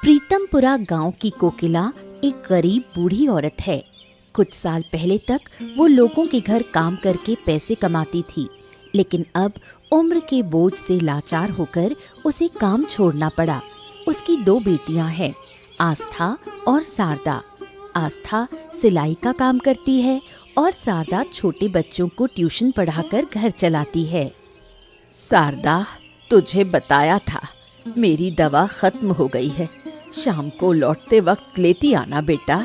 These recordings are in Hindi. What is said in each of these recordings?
प्रीतमपुरा गांव की कोकिला एक गरीब बूढ़ी औरत है। कुछ साल पहले तक वो लोगों के घर काम करके पैसे कमाती थी, लेकिन अब उम्र के बोझ से लाचार होकर उसे काम छोड़ना पड़ा। उसकी 2 बेटियां हैं, आस्था और शारदा। आस्था सिलाई का काम करती है और शारदा छोटे बच्चों को ट्यूशन पढ़ाकर घर चलाती है। शारदा, तुझे बताया था, मेरी दवा खत्म हो गई है। शाम को लौटते वक्त लेती आना बेटा।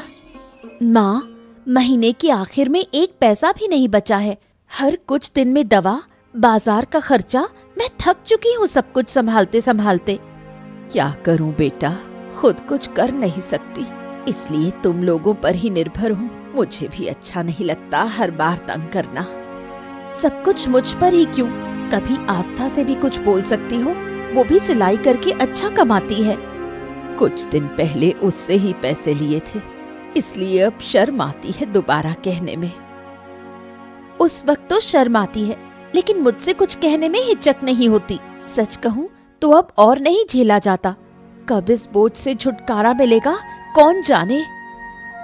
माँ, महीने के आखिर में 1 पैसा भी नहीं बचा है। हर कुछ दिन में दवा, बाजार का खर्चा, मैं थक चुकी हूँ सब कुछ संभालते संभालते। क्या करूँ बेटा, खुद कुछ कर नहीं सकती, इसलिए तुम लोगों पर ही निर्भर हूँ। मुझे भी अच्छा नहीं लगता हर बार तंग करना। सब कुछ मुझ पर ही क्यों? कभी आस्था से भी कुछ बोल सकती हो, वो भी सिलाई करके अच्छा कमाती है। कुछ दिन पहले उससे ही पैसे लिए थे, इसलिए अब शर्म आती है दोबारा कहने में। उस वक्त तो शर्म आती है, लेकिन मुझसे कुछ कहने में हिचक नहीं होती। सच कहूँ तो अब और नहीं झेला जाता। कब इस बोझ से छुटकारा मिलेगा कौन जाने।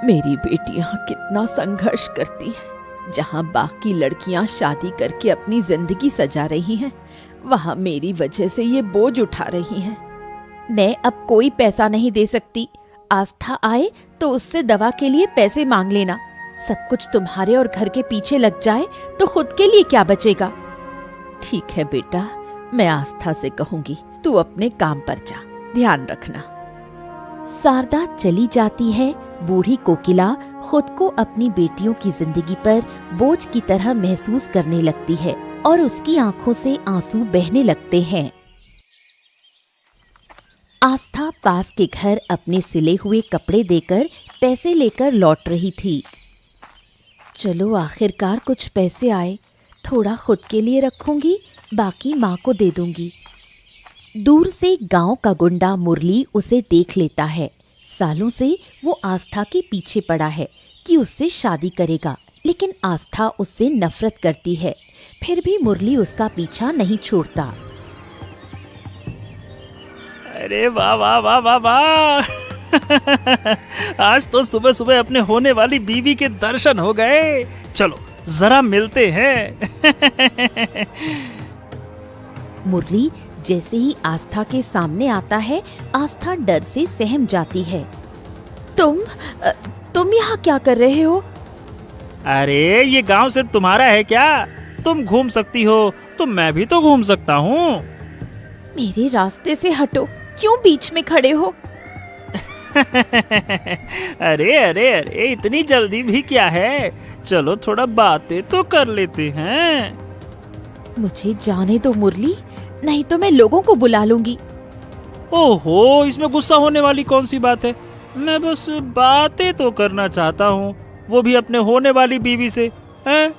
मेरी बेटियां कितना संघर्ष करती हैं। जहाँ बाकी लड़कियां शादी करके अपनी जिंदगी सजा रही हैं, वहाँ मेरी वजह से ये बोझ उठा रही हैं। मैं अब कोई पैसा नहीं दे सकती। आस्था आए तो उससे दवा के लिए पैसे मांग लेना। सब कुछ तुम्हारे और घर के पीछे लग जाए तो खुद के लिए क्या बचेगा? ठीक है बेटा, मैं आस्था से कहूंगी, तू अपने काम पर जा, ध्यान रखना। शारदा चली जाती है। बूढ़ी कोकिला खुद को अपनी बेटियों की जिंदगी पर बोझ की तरह महसूस करने लगती है और उसकी आंखों से आंसू बहने लगते हैं। आस्था पास के घर अपने सिले हुए कपड़े देकर पैसे लेकर लौट रही थी। चलो आखिरकार कुछ पैसे आए, थोड़ा खुद के लिए रखूंगी, बाकी माँ को दे दूंगी। दूर से गांव का गुंडा मुरली उसे देख लेता है। सालों से वो आस्था के पीछे पड़ा है कि उससे शादी करेगा, लेकिन आस्था उससे नफरत करती है। फिर भी मुरली उसका पीछा नहीं छोड़ता। अरे वाह वाह वाह वाह वाह आज तो सुबह सुबह अपने होने वाली बीवी के दर्शन हो गए। चलो जरा मिलते हैं। मुरली जैसे ही आस्था के सामने आता है, आस्था डर से सहम जाती है। तुम यहाँ क्या कर रहे हो? अरे ये गांव सिर्फ तुम्हारा है क्या? तुम घूम सकती हो तो मैं भी तो घूम सकता हूँ। मेरे रास्ते से हटो, क्यों बीच में खड़े हो? अरे अरे अरे, इतनी जल्दी भी क्या है? चलो थोड़ा बातें तो कर लेते हैं। मुझे जाने दो मुरली, नहीं तो मैं लोगों को बुला लूंगी। ओहो, इसमें गुस्सा होने वाली कौन सी बात है? मैं बस बातें तो करना चाहता हूँ, वो भी अपने होने वाली बीवी से। हैं?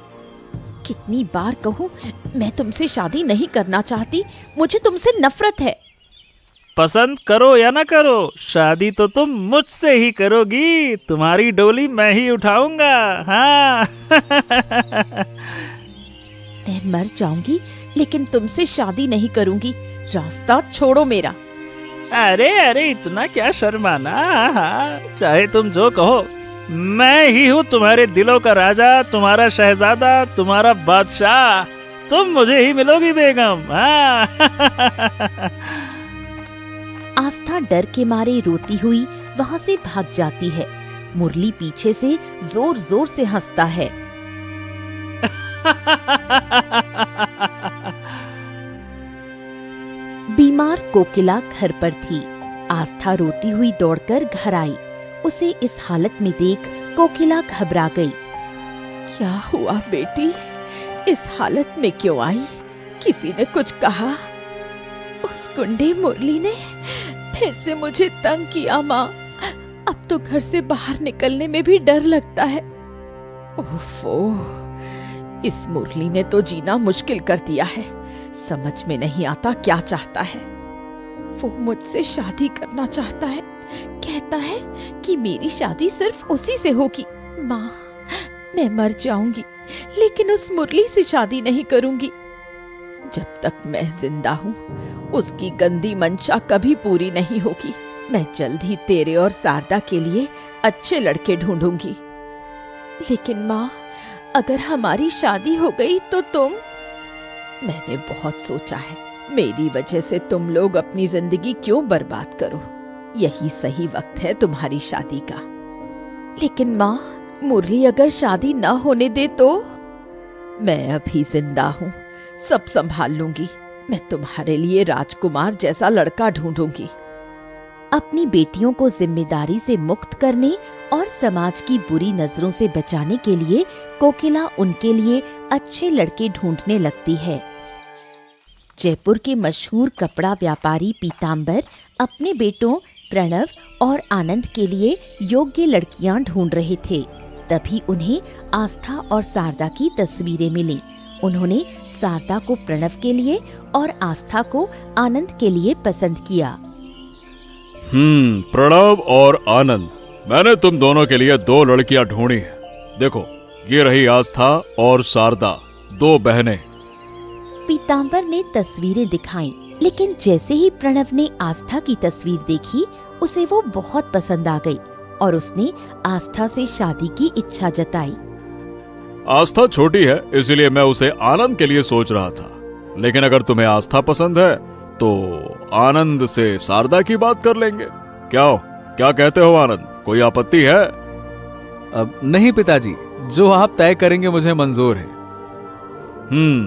कितनी बार कहूँ, मैं तुमसे शादी नहीं करना चाहती, मुझे तुमसे नफरत है। पसंद करो या ना करो, शादी तो तुम मुझसे ही करोगी। तुम्हारी डोली मैं ही उठाऊंगा। हाँ। मैं मर जाऊंगी, लेकिन तुमसे शादी नहीं करूंगी। रास्ता छोड़ो मेरा। अरे अरे, इतना क्या शर्माना। हाँ, चाहे तुम जो कहो, मैं ही हूँ तुम्हारे दिलों का राजा, तुम्हारा शहजादा, तुम्हारा बादशाह। तुम मुझे ही मिलोगी बेगम। हाँ। आस्था डर के मारे रोती हुई वहाँ से भाग जाती है। मुरली पीछे से जोर जोर से हंसता है। बीमार कोकिला घर पर थी। आस्था रोती हुई दौड़कर घर आई। उसे इस हालत में देख कोकिला घबरा गई। क्या हुआ बेटी, इस हालत में क्यों आई? किसी ने कुछ कहा? उस गुंडे मुरली ने फिर से मुझे तंग किया माँ। अब तो घर से बाहर निकलने में भी डर लगता है। ओफो, इस मुरली ने तो जीना मुश्किल कर दिया है। समझ में नहीं आता क्या चाहता है। वो मुझसे शादी करना चाहता है, कहता है कि मेरी शादी सिर्फ उसी से होगी। माँ, मैं मर जाऊंगी, लेकिन उस मुरली से शादी नहीं करूंगी। जब तक मैं जिंदा हूँ, उसकी गंदी मंशा कभी पूरी नहीं होगी। मैं जल्द ही तेरे और शारदा के लिए अच्छे लड़के ढूंढूंगी। लेकिन माँ, अगर हमारी शादी हो गई तो तुम? मैंने बहुत सोचा है, मेरी वजह से तुम लोग अपनी जिंदगी क्यों बर्बाद करो। यही सही वक्त है तुम्हारी शादी का। लेकिन माँ, मुरली अगर शादी ना होने दे तो? मैं अभी जिंदा हूँ, सब संभाल लूंगी। मैं तुम्हारे लिए राजकुमार जैसा लड़का ढूंढूंगी। अपनी बेटियों को जिम्मेदारी से मुक्त करने और समाज की बुरी नजरों से बचाने के लिए कोकिला उनके लिए अच्छे लड़के ढूंढने लगती है। जयपुर के मशहूर कपड़ा व्यापारी पीतांबर अपने बेटों प्रणव और आनंद के लिए योग्य लड़कियां ढूंढ रहे थे। तभी उन्हें आस्था और शारदा की तस्वीरें मिली। उन्होंने शारदा को प्रणव के लिए और आस्था को आनंद के लिए पसंद किया। प्रणव और आनंद, मैंने तुम दोनों के लिए 2 लड़कियां ढूंढी हैं। देखो, ये रही आस्था और शारदा, 2 बहनें। पीतांबर ने तस्वीरें दिखाईं, लेकिन जैसे ही प्रणव ने आस्था की तस्वीर देखी, उसे वो बहुत पसंद आ गई और उसने आस्था से शादी की इच्छा जताई। आस्था छोटी है, इसलिए मैं उसे आनंद के लिए सोच रहा था। लेकिन अगर तुम्हें आस्था पसंद है तो आनंद से शारदा की बात कर लेंगे। क्या कहते हो आनंद, कोई आपत्ति है? अब नहीं पिताजी, जो आप तय करेंगे मुझे मंजूर है।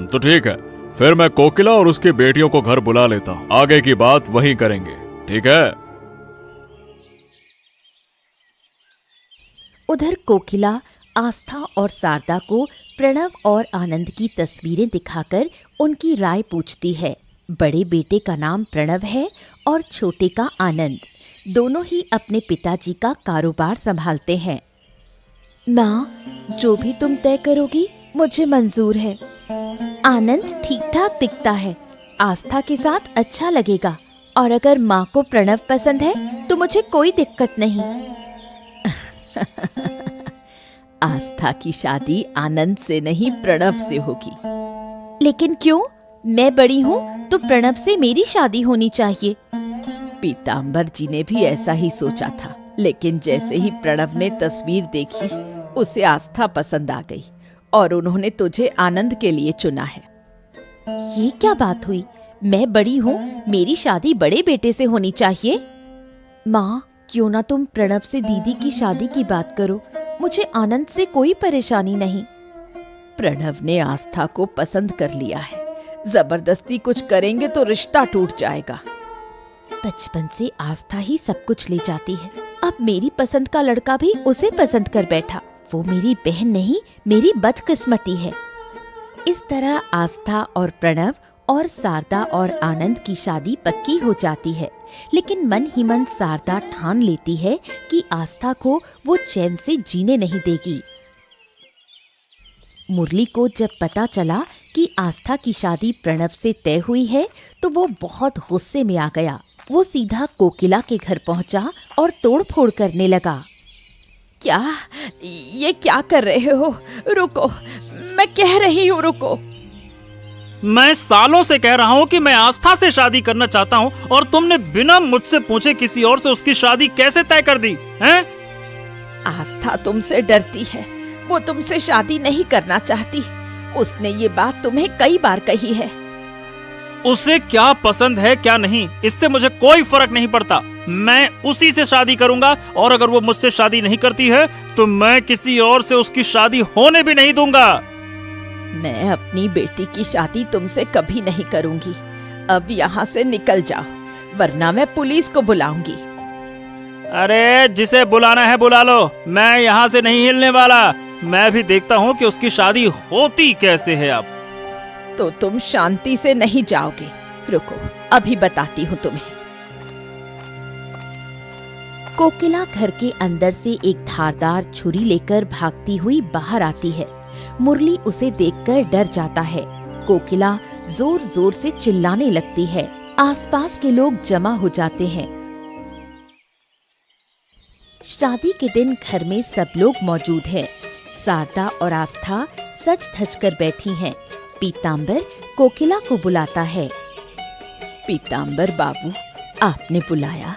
तो ठीक है, फिर मैं कोकिला और उसकी बेटियों को घर बुला लेता हूँ। आगे की बात वहीं करेंगे, ठीक है? उधर कोकिला आस्था और शारदा को प्रणव और आनंद की तस्वीरें दिखाकर उनकी राय पूछती है। बड़े बेटे का नाम प्रणव है और छोटे का आनंद। दोनों ही अपने पिताजी का कारोबार संभालते हैं। माँ, जो भी तुम तय करोगी मुझे मंजूर है। आनंद ठीक ठाक दिखता है, आस्था के साथ अच्छा लगेगा, और अगर माँ को प्रणव पसंद है तो मुझे कोई दिक्कत नहीं। आस्था की शादी आनंद से नहीं प्रणव से होगी। लेकिन क्यों? मैं बड़ी हूँ तो प्रणव से मेरी शादी होनी चाहिए। पीतांबर जी ने भी ऐसा ही सोचा था, लेकिन जैसे ही प्रणव ने तस्वीर देखी, उसे आस्था पसंद आ गई और उन्होंने तुझे आनंद के लिए चुना है। ये क्या बात हुई? मैं बड़ी हूँ, मेरी शादी बड़े बेटे से होनी चाहिए। माँ, क्यों ना तुम प्रणव से दीदी की शादी की बात करो, मुझे आनंद से कोई परेशानी नहीं। प्रणव ने आस्था को पसंद कर लिया है, जबरदस्ती कुछ करेंगे तो रिश्ता टूट जाएगा। बचपन से आस्था ही सब कुछ ले जाती है, अब मेरी पसंद का लड़का भी उसे पसंद कर बैठा। वो मेरी बहन नहीं, मेरी बदकिस्मती है। इस तरह आस्था और प्रणव और शारदा और आनंद की शादी पक्की हो जाती है। लेकिन मन ही मन शारदा ठान लेती है कि आस्था को वो चैन से जीने नहीं देगी। मुरली को जब पता चला कि आस्था की शादी प्रणव से तय हुई है तो वो बहुत गुस्से में आ गया। वो सीधा कोकिला के घर पहुंचा और तोड़फोड़ करने लगा। क्या? ये क्या कर रहे हो? रुको, मैं कह रही हूँ रुको। मैं सालों से कह रहा हूँ कि मैं आस्था से शादी करना चाहता हूँ, और तुमने बिना मुझसे पूछे किसी और से उसकी शादी कैसे तय कर दी हैं? आस्था तुमसे डरती है, वो तुमसे शादी नहीं करना चाहती। उसने ये बात तुम्हें कई बार कही है। उसे क्या पसंद है क्या नहीं, इससे मुझे कोई फर्क नहीं पड़ता। मैं उसी से शादी करूंगा, और अगर वो मुझसे शादी नहीं करती है तो मैं किसी और से उसकी शादी होने भी नहीं दूंगा। मैं अपनी बेटी की शादी तुमसे कभी नहीं करूंगी। अब यहाँ से निकल जाओ, वरना मैं पुलिस को बुलाऊंगी। अरे, जिसे बुलाना है बुला लो, मैं यहाँ से नहीं हिलने वाला। मैं भी देखता हूँ कि उसकी शादी होती कैसे है। अब तो तुम शांति से नहीं जाओगे। रुको, अभी बताती हूँ तुम्हें। कोकिला घर के अंदर से एक धारदार छुरी लेकर भागती हुई बाहर आती है। मुरली उसे देखकर डर जाता है। कोकिला जोर जोर से चिल्लाने लगती है। आसपास के लोग जमा हो जाते हैं। शादी के दिन घर में सब लोग मौजूद हैं। शारदा और आस्था सज धज कर बैठी हैं। पीतांबर कोकिला को बुलाता है। पीतांबर बाबू, आपने बुलाया?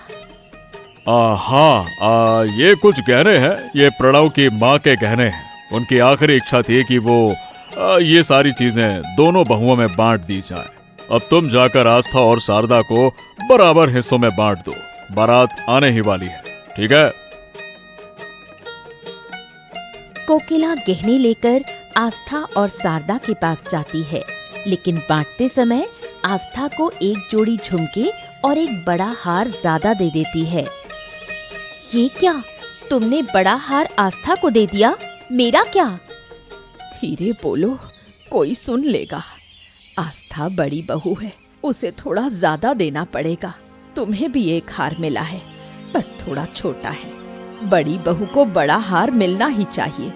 हाँ, ये कुछ गहने हैं। ये प्रणव की माँ के गहने हैं। उनकी आखिरी इच्छा थी कि वो ये सारी चीजें दोनों बहुओं में बांट दी जाए। अब तुम जाकर आस्था और शारदा को बराबर हिस्सों में बांट दो। बारात आने ही वाली है, ठीक है? कोकिला गहने लेकर आस्था और शारदा के पास जाती है, लेकिन बांटते समय आस्था को एक जोड़ी झुमके और एक बड़ा हार ज्यादा दे देती है। ये क्या? तुमने बड़ा हार आस्था को दे दिया, मेरा क्या? धीरे बोलो, कोई सुन लेगा। आस्था बड़ी बहू है, उसे थोड़ा ज्यादा देना पड़ेगा। तुम्हें भी एक हार मिला है, बस थोड़ा छोटा है। बड़ी बहू को बड़ा हार मिलना ही चाहिए।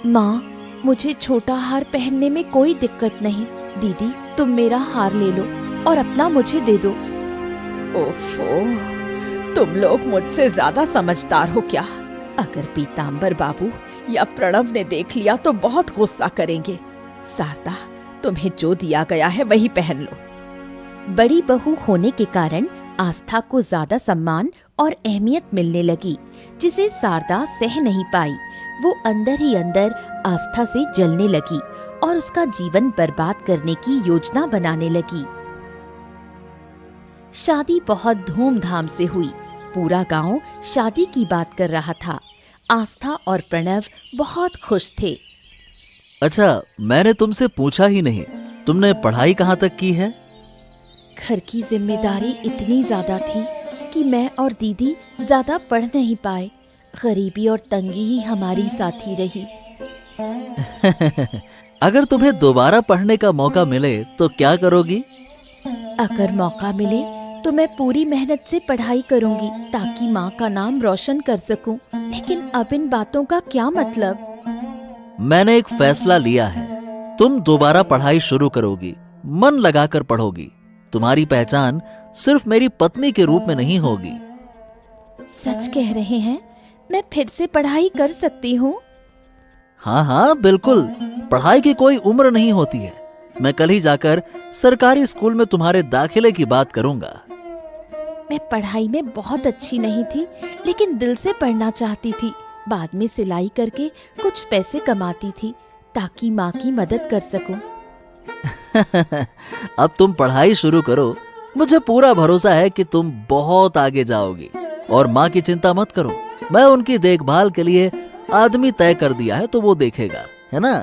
माँ, मुझे छोटा हार पहनने में कोई दिक्कत नहीं। दीदी, तुम मेरा हार ले लो और अपना मुझे दे दो। ओफो, तुम लोग मुझसे ज्यादा समझदार हो क्या? अगर पीतांबर बाबू या प्रणव ने देख लिया तो बहुत गुस्सा करेंगे। शारदा, तुम्हें जो दिया गया है वही पहन लो। बड़ी बहू होने के कारण आस्था को ज्यादा सम्मान और अहमियत मिलने लगी, जिसे शारदा सह नहीं पाई। वो अंदर ही अंदर आस्था से जलने लगी और उसका जीवन बर्बाद करने की योजना बनाने लगी। शादी बहुत धूमधाम से हुई। पूरा गांव शादी की बात कर रहा था। आस्था और प्रणव बहुत खुश थे। अच्छा, मैंने तुमसे पूछा ही नहीं, तुमने पढ़ाई कहाँ तक की है? घर की जिम्मेदारी इतनी ज्यादा थी कि मैं और दीदी ज्यादा पढ़ नहीं पाए। गरीबी और तंगी ही हमारी साथी रही। अगर तुम्हें दोबारा पढ़ने का मौका मिले तो क्या करोगी? अगर मौका मिले तो मैं पूरी मेहनत से पढ़ाई करूंगी ताकि माँ का नाम रोशन कर सकूं। लेकिन अब इन बातों का क्या मतलब? मैंने एक फैसला लिया है। तुम दोबारा पढ़ाई शुरू करोगी, मन लगाकर पढ़ोगी। तुम्हारी पहचान सिर्फ मेरी पत्नी के रूप में नहीं होगी। सच कह रहे हैं? मैं फिर से पढ़ाई कर सकती हूँ? हाँ हाँ, बिल्कुल। पढ़ाई की कोई उम्र नहीं होती है। मैं कल ही जाकर सरकारी स्कूल में तुम्हारे दाखिले की बात करूंगा। मैं पढ़ाई में बहुत अच्छी नहीं थी, लेकिन दिल से पढ़ना चाहती थी। बाद में सिलाई करके कुछ पैसे कमाती थी ताकि माँ की मदद कर सकूं। अब तुम पढ़ाई शुरू करो। मुझे पूरा भरोसा है कि तुम बहुत आगे जाओगी। और माँ की चिंता मत करो, मैं उनकी देखभाल के लिए आदमी तय कर दिया है, तो वो देखेगा, है ना?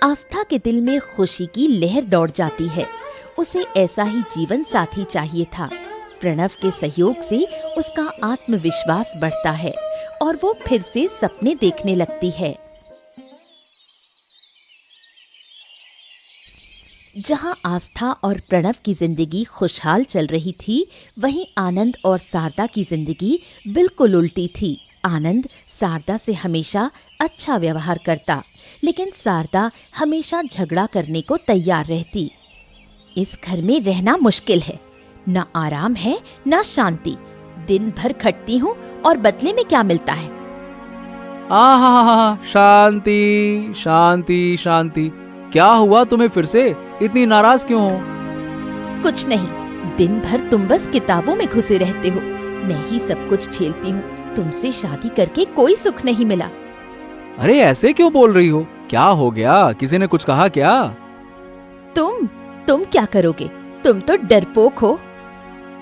आस्था के दिल में खुशी की लहर दौड़ जाती है। उसे ऐसा ही जीवन साथी चाहिए था। प्रणव के सहयोग से उसका आत्मविश्वास बढ़ता है और वो फिर से सपने देखने लगती है। जहां आस्था और प्रणव की जिंदगी खुशहाल चल रही थी, वहीं आनंद और शारदा की जिंदगी बिल्कुल उल्टी थी। आनंद शारदा से हमेशा अच्छा व्यवहार करता, लेकिन शारदा हमेशा झगड़ा करने को तैयार रहती। इस घर में रहना मुश्किल है, न आराम है न शांति। दिन भर खटती हूँ और बदले में क्या मिलता है? शांति शांति शांति। क्या हुआ तुम्हें? फिर से इतनी नाराज क्यों हो? कुछ नहीं, दिन भर तुम बस किताबों में घुसे रहते हो। मैं ही सब कुछ झेलती हूँ। तुमसे शादी करके कोई सुख नहीं मिला। अरे ऐसे क्यों बोल रही हो? क्या हो गया? किसी ने कुछ कहा क्या? तुम क्या करोगे? तुम तो डरपोक हो।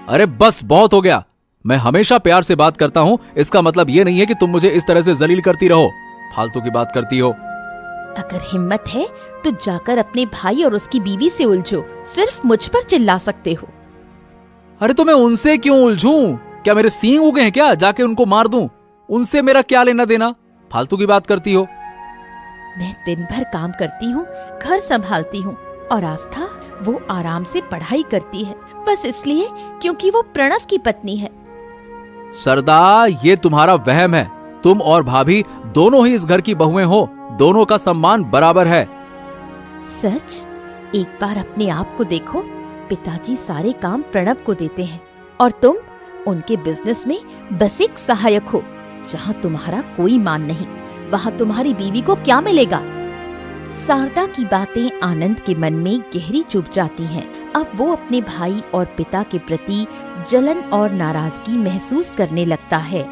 अरे बस, बहुत हो गया। मैं हमेशा प्यार से बात करता हूँ, इसका मतलब ये नहीं है कि तुम मुझे इस तरह से जलील करती रहो। फालतू की बात करती हो। अगर हिम्मत है तो जाकर अपने भाई और उसकी बीवी से उलझो। सिर्फ मुझ पर चिल्ला सकते हो। अरे तो मैं उनसे क्यों उलझूं? क्या मेरे सींग उगे हैं क्या? जाके उनको मार दूं? उनसे मेरा क्या लेना देना? फालतू की बात करती हो। मैं दिन भर काम करती हूँ, घर संभालती हूँ, और आस्था वो आराम से पढ़ाई करती है, बस इसलिए क्योंकि वो प्रणव की पत्नी है। सरदा, ये तुम्हारा वहम है। तुम और भाभी दोनों ही इस घर की बहुएं हो। दोनों का सम्मान बराबर है। सच? एक बार अपने आप को देखो। पिताजी सारे काम प्रणव को देते हैं और तुम उनके बिजनेस में बस एक सहायक हो। जहाँ तुम्हारा कोई मान नहीं, वहाँ तुम्हारी बीवी को क्या मिलेगा? शारदा की बातें आनंद के मन में गहरी चुभ जाती हैं। अब वो अपने भाई और पिता के प्रति जलन और नाराजगी महसूस करने लगता है।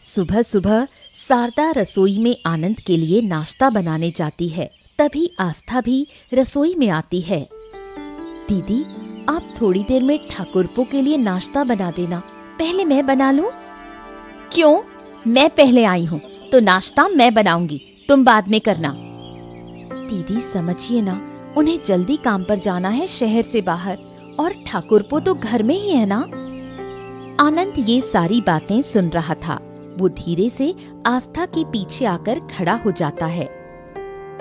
सुबह सुबह शारदा रसोई में आनंद के लिए नाश्ता बनाने जाती है। तभी आस्था भी रसोई में आती है। दीदी, आप थोड़ी देर में ठाकुरपो के लिए नाश्ता बना देना, पहले मैं बना लूं? क्यों? मैं पहले आई हूँ तो नाश्ता मैं बनाऊंगी, तुम बाद में करना। दीदी समझिए ना, उन्हें जल्दी काम पर जाना है शहर से बाहर, और ठाकुरपो तो घर में ही है ना। आनंद ये सारी बातें सुन रहा था। वो धीरे से आस्था के पीछे आकर खड़ा हो जाता है।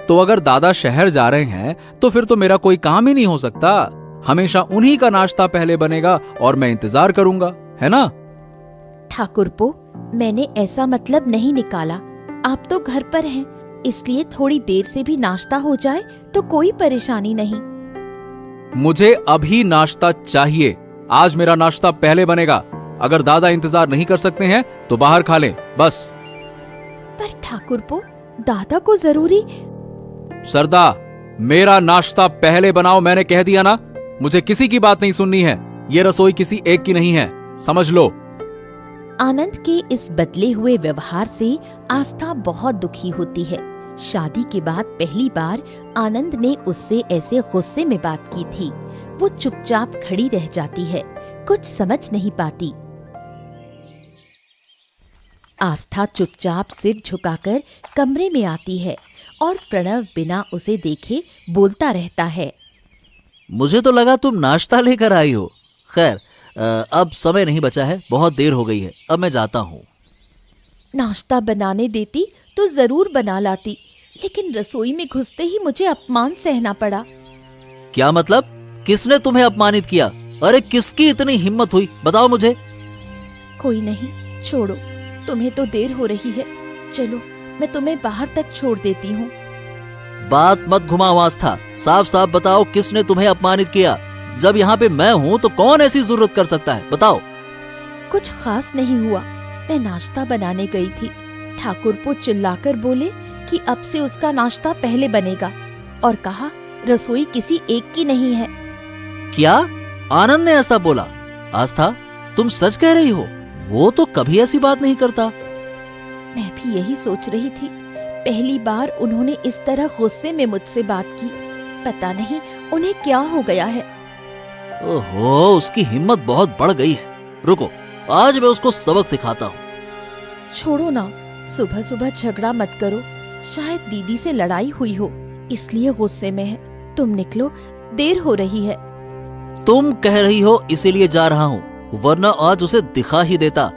तो अगर दादा शहर जा रहे हैं तो फिर तो मेरा कोई काम ही नहीं हो सकता। हमेशा उन्हीं का नाश्ता पहले बनेगा और मैं इंतजार करूंगा, है ना? ठाकुरपो, मैंने ऐसा मतलब नहीं निकाला। आप तो घर पर हैं, इसलिए थोड़ी देर से भी नाश्ता हो जाए तो कोई परेशानी नहीं। मुझे अभी नाश्ता चाहिए। आज मेरा नाश्ता पहले बनेगा। अगर दादा इंतजार नहीं कर सकते हैं तो बाहर खा लें, बस। पर ठाकुरपो, दादा को जरूरी। सरदा, मेरा नाश्ता पहले बनाओ, मैंने कह दिया ना। मुझे किसी की बात नहीं सुननी है। ये रसोई किसी एक की नहीं है, समझ लो। आनंद के इस बदले हुए व्यवहार से आस्था बहुत दुखी होती है। शादी के बाद पहली बार आनंद ने उससे ऐसे गुस्से में बात की थी। वो चुपचाप खड़ी रह जाती है, कुछ समझ नहीं पाती। आस्था चुपचाप सिर झुकाकर कमरे में आती है और प्रणव बिना उसे देखे बोलता रहता है। मुझे तो लगा तुम नाश्ता लेकर आई हो। खैर, अब समय नहीं बचा है, बहुत देर हो गई है, अब मैं जाता हूँ। नाश्ता बनाने देती तो जरूर बना लाती, लेकिन रसोई में घुसते ही मुझे अपमान सहना पड़ा। क्या मतलब? किसने तुम्हें अपमानित किया? अरे किसकी इतनी हिम्मत हुई, बताओ मुझे। कोई नहीं, छोड़ो, तुम्हें तो देर हो रही है। चलो, मैं तुम्हें बाहर तक छोड़ देती हूँ। बात मत घुमाओ आस्था, साफ साफ बताओ किसने तुम्हें अपमानित किया। जब यहाँ पे मैं हूँ तो कौन ऐसी जरूरत कर सकता है, बताओ। कुछ खास नहीं हुआ, मैं नाश्ता बनाने गई थी। ठाकुरपो चिल्लाकर बोले कि अब से उसका नाश्ता पहले बनेगा, और कहा रसोई किसी एक की नहीं है। क्या? आनंद ने ऐसा बोला? आस्था, तुम सच कह रही हो? वो तो कभी ऐसी बात नहीं करता। मैं भी यही सोच रही थी। पहली बार उन्होंने इस तरह गुस्से में मुझसे बात की। पता नहीं उन्हें क्या हो गया है। ओहो, उसकी हिम्मत बहुत बढ़ गई है। रुको, आज मैं उसको सबक सिखाता हूँ। छोड़ो ना, सुबह सुबह झगड़ा मत करो। शायद दीदी से लड़ाई हुई हो, इसलिए गुस्से में है। तुम निकलो, देर हो रही है। तुम कह रही हो इसीलिए जा रहा हूँ, वरना आज उसे दिखा ही देता।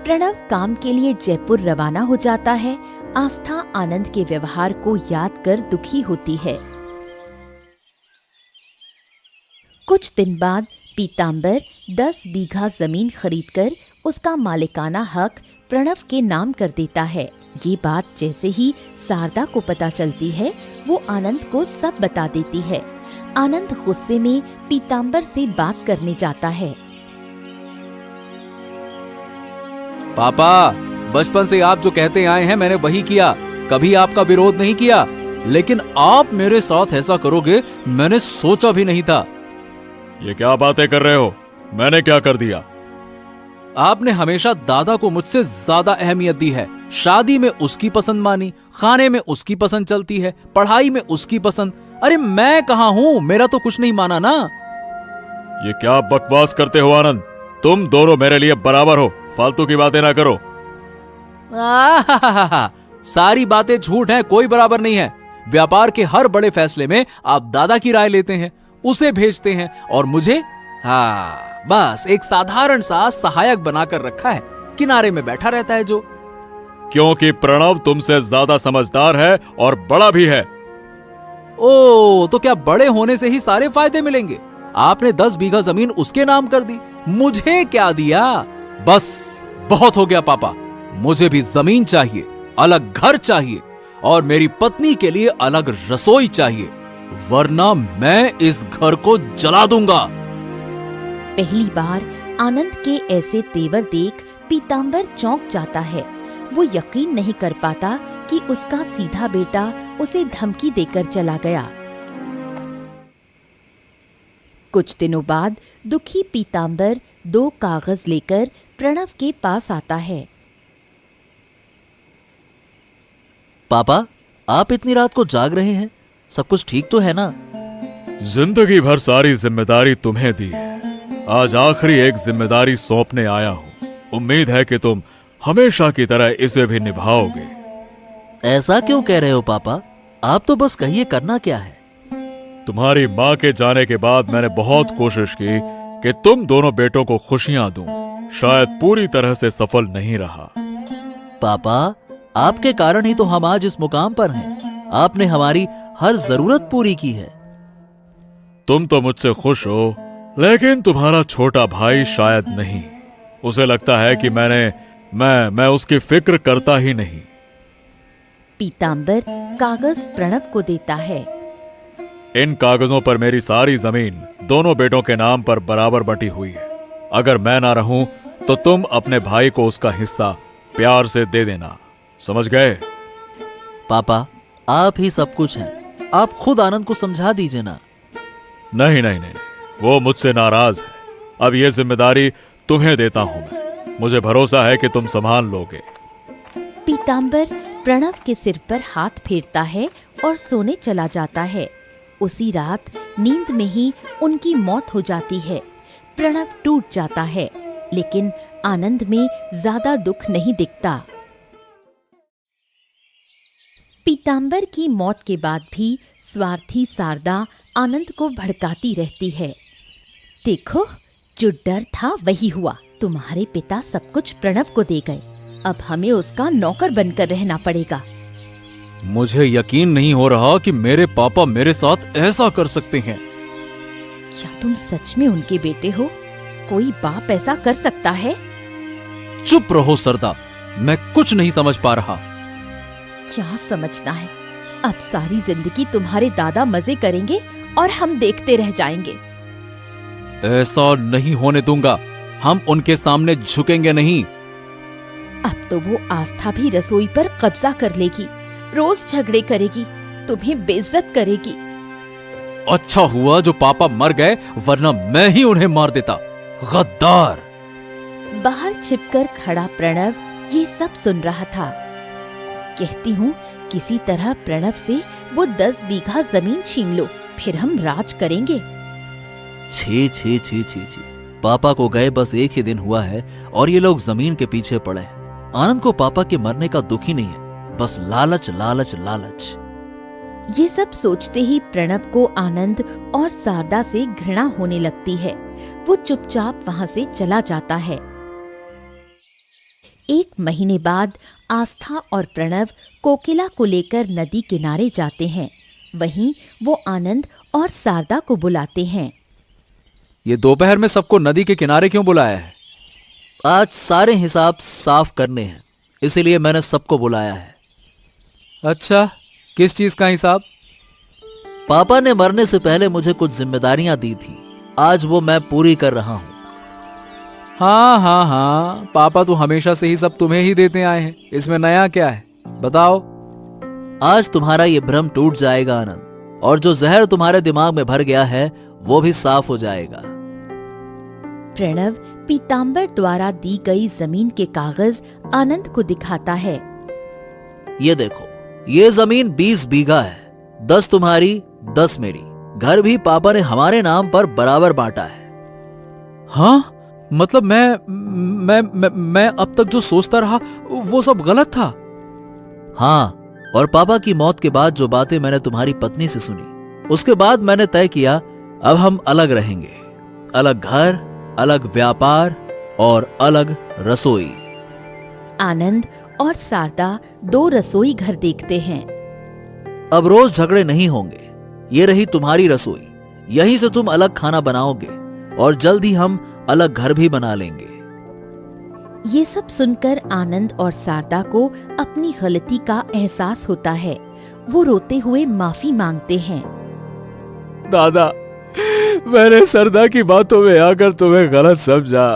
प्रणव काम के लिए जयपुर रवाना हो जाता है। आस्था आनंद के व्यवहार को याद कर दुखी होती है। कुछ दिन बाद पीताम्बर 10 बीघा जमीन खरीदकर उसका मालिकाना हक प्रणव के नाम कर देता है। ये बात जैसे ही शारदा को पता चलती है, वो आनंद को सब बता देती है। आनंद गुस्से में पीताम्बर से बात करने जाता है। पापा, बचपन से आप जो कहते आए हैं मैंने वही किया, कभी आपका विरोध नहीं किया। लेकिन आप मेरे साथ ऐसा करोगे मैंने सोचा भी नहीं था। ये क्या बातें कर रहे हो? मैंने क्या कर दिया? आपने हमेशा दादा को मुझसे ज्यादा अहमियत दी है। शादी में उसकी पसंद मानी, खाने में उसकी पसंद चलती है, पढ़ाई में उसकी पसंद। अरे मैं कहाँ हूँ, मेरा तो कुछ नहीं माना ना। ये क्या बकवास करते हो आनंद? तुम दोनों मेरे लिए बराबर हो, फालतू की बातें ना करो। आहाहाहा, सारी बातें झूठ हैं, कोई बराबर नहीं है। व्यापार के हर बड़े फैसले में आप दादा की राय लेते हैं, उसे भेजते हैं, और मुझे बस एक साधारण सा सहायक बनाकर रखा है, किनारे में बैठा रहता है जो। क्योंकि प्रणव तुमसे ज्यादा समझदार है और बड़ा भी है। ओ, तो क्या बड़े होने से ही सारे फायदे मिलेंगे? आपने 10 बीघा जमीन उसके नाम कर दी, मुझे क्या दिया? बस बहुत हो गया पापा, मुझे भी जमीन चाहिए, अलग घर चाहिए, और मेरी पत्नी के लिए अलग रसोई चाहिए, वरना मैं इस घर को जला दूंगा। पहली बार आनंद के ऐसे तेवर देख पीताम्बर चौंक जाता है। वो यकीन नहीं कर पाता कि उसका सीधा बेटा उसे धमकी देकर चला गया। कुछ दिनों बाद दुखी पीतांबर 2 कागज लेकर प्रणव के पास आता है। पापा, आप इतनी रात को जाग रहे हैं, सब कुछ ठीक तो है ना? जिंदगी भर सारी जिम्मेदारी तुम्हें दी है, आज आखिरी एक जिम्मेदारी सौंपने आया हूँ। उम्मीद है कि तुम हमेशा की तरह इसे भी निभाओगे। ऐसा क्यों कह रहे हो पापा? आप तो बस कहिए, करना क्या है? तुम्हारी माँ के जाने के बाद मैंने बहुत कोशिश की कि तुम दोनों बेटों को खुशियां दूं, शायद पूरी तरह से सफल नहीं रहा। पापा, आपके कारण ही तो हम आज इस मुकाम पर हैं। आपने हमारी हर जरूरत पूरी की है। तुम तो मुझसे खुश हो, लेकिन तुम्हारा छोटा भाई शायद नहीं। उसे लगता है कि मैं उसकी फिक्र करता ही नहीं। पीतांबर कागज प्रणव को देता है। इन कागजों पर मेरी सारी जमीन दोनों बेटों के नाम पर बराबर बंटी हुई है। अगर मैं ना रहूं तो तुम अपने भाई को उसका हिस्सा प्यार से दे देना, समझ गए? पापा, आप ही सब कुछ हैं। आप खुद आनंद को समझा दीजिए ना। नहीं नहीं नहीं, वो मुझसे नाराज है। अब ये जिम्मेदारी तुम्हें देता हूं मैं। मुझे भरोसा है कि तुम संभाल लोगे। पीतांबर प्रणव के सिर पर हाथ फेरता है और सोने चला जाता है। उसी रात नींद में ही उनकी मौत हो जाती है। प्रणव टूट जाता है, लेकिन आनंद में ज्यादा दुख नहीं दिखता। पीतांबर की मौत के बाद भी स्वार्थी शारदा आनंद को भड़काती रहती है। देखो, जो डर था वही हुआ। तुम्हारे पिता सब कुछ प्रणव को दे गए, अब हमें उसका नौकर बनकर रहना पड़ेगा। मुझे यकीन नहीं हो रहा कि मेरे पापा मेरे साथ ऐसा कर सकते हैं। क्या तुम सच में उनके बेटे हो? कोई बाप ऐसा कर सकता है? चुप रहो सरदा, मैं कुछ नहीं समझ पा रहा। क्या समझना है? अब सारी जिंदगी तुम्हारे दादा मजे करेंगे और हम देखते रह जाएंगे। ऐसा नहीं होने दूंगा। हम उनके सामने झुकेंगे नहीं। अब तो वो आस्था भी रसोई पर कब्जा कर लेगी, रोज झगड़े करेगी, तुम्हें बेइज्जत करेगी। अच्छा हुआ जो पापा मर गए, वरना मैं ही उन्हें मार देता। गद्दार! बाहर छिपकर खड़ा प्रणव ये सब सुन रहा था। कहती हूँ, किसी तरह प्रणव से वो 10 बीघा जमीन छीन लो, फिर हम राज करेंगे। छी छी छी छी छी, पापा को गए बस एक ही दिन हुआ है और ये लोग जमीन के पीछे पड़े हैं। आनंद को पापा के मरने का दुख ही नहीं है, बस लालच लालच लालच। ये सब सोचते ही प्रणव को आनंद और शारदा से घृणा होने लगती है। वो चुपचाप वहां से चला जाता है। 1 महीने बाद आस्था और प्रणव कोकिला को लेकर नदी किनारे जाते हैं। वहीं वो आनंद और शारदा को बुलाते हैं। ये दोपहर में सबको नदी के किनारे क्यों बुलाया है? आज सारे हिसाब साफ करने हैं, इसीलिए मैंने सबको बुलाया है। अच्छा, किस चीज का हिसाब? पापा ने मरने से पहले मुझे कुछ जिम्मेदारियां दी थी, आज वो मैं पूरी कर रहा हूँ। हाँ हाँ हाँ, पापा तो हमेशा से ही सब तुम्हें ही देते आए हैं, इसमें नया क्या है, बताओ। आज तुम्हारा ये भ्रम टूट जाएगा आनंद, और जो जहर तुम्हारे दिमाग में भर गया है वो भी साफ हो जाएगा। प्रणव पीतांबर द्वारा दी गई जमीन के कागज आनंद को दिखाता है। ये देखो, ये जमीन 20 बीघा है, 10 तुम्हारी 10 मेरी। घर भी पापा ने हमारे नाम पर बराबर बांटा है। हाँ, मतलब मैं अब तक जो सोचता रहा वो सब गलत था। हाँ, और पापा की मौत के बाद जो बातें मैंने तुम्हारी पत्नी से सुनी, उसके बाद मैंने तय किया अब हम अलग रहेंगे। अलग घर, अलग व्यापार और अलग रसोई। आनंद और शारदा 2 रसोई घर देखते हैं। अब रोज झगड़े नहीं होंगे। ये रही तुम्हारी रसोई, यहीं से तुम अलग खाना बनाओगे और जल्द ही हम अलग घर भी बना लेंगे। ये सब सुनकर आनंद और शारदा को अपनी गलती का एहसास होता है। वो रोते हुए माफी मांगते हैं। दादा, मैंने सरदा की बातों में आकर तुम्हें गलत समझा।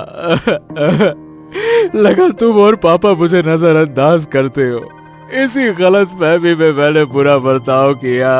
लगा तुम और पापा मुझे नजरअंदाज करते हो। इसी गलत फहमी में मैंने बुरा बर्ताव किया।